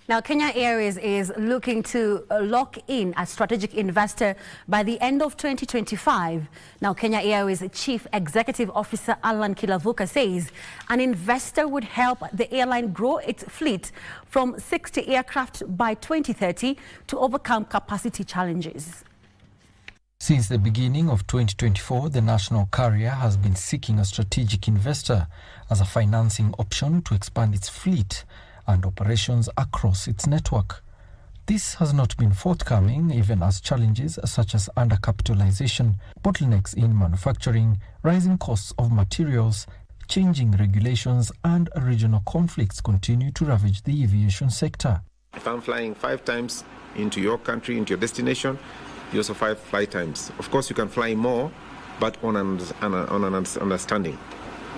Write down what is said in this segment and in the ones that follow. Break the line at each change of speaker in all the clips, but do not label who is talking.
Now, Kenya Airways is looking to lock in a strategic investor by the end of 2025. Now, Kenya Airways Chief Executive Officer Allan Kilavuka says an investor would help the airline grow its fleet from 60 aircraft by 2030 to overcome capacity challenges.
Since the beginning of 2024, the national carrier has been seeking a strategic investor as a financing option to expand its fleet and operations across its network. This has not been forthcoming, even as challenges such as undercapitalization, bottlenecks in manufacturing, rising costs of materials, changing regulations, and regional conflicts continue to ravage the aviation sector.
If I'm flying 5 times into your country, into your destination, you also fly times. Of course, you can fly more, but on an understanding.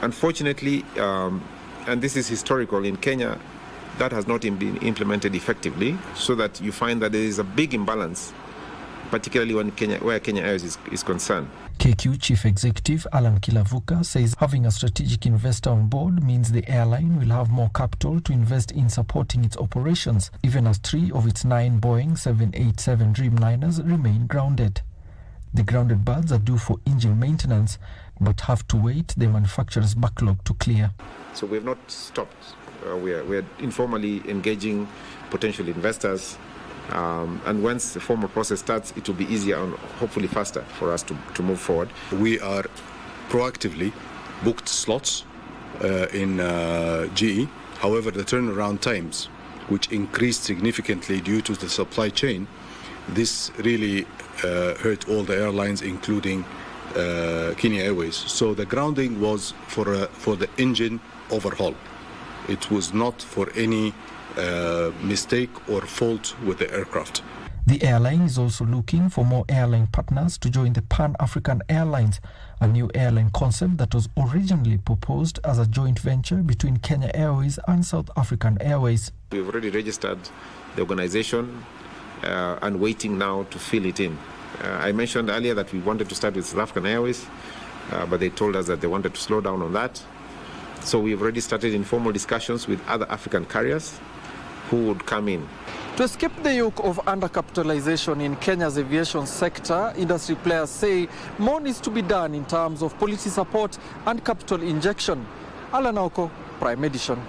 Unfortunately, and this is historical in Kenya, that has not been implemented effectively, so that you find that there is a big imbalance, particularly where Kenya Airways is concerned.
KQ Chief Executive Allan Kilavuka says having a strategic investor on board means the airline will have more capital to invest in supporting its operations, even as 3 of its 9 Boeing 787 Dreamliners remain grounded. The grounded birds are due for engine maintenance, but have to wait the manufacturer's backlog to clear.
So we have not stopped. We're informally engaging potential investors, and once the formal process starts, it will be easier and hopefully faster for us to move forward.
We are proactively booked slots in GE. However, the turnaround times, which increased significantly due to the supply chain, this really hurt all the airlines, including Kenya Airways. So the grounding was for the engine overhaul. It was not for any mistake or fault with the aircraft.
The airline is also looking for more airline partners to join the Pan-African Airlines, a new airline concept that was originally proposed as a joint venture between Kenya Airways and South African Airways.
We've already registered the organization and waiting now to fill it in. I mentioned earlier that we wanted to start with South African Airways, but they told us that they wanted to slow down on that. So we've already started informal discussions with other African carriers who would come in.
To escape the yoke of undercapitalization in Kenya's aviation sector, industry players say more needs to be done in terms of policy support and capital injection. Allan, Prime Edition.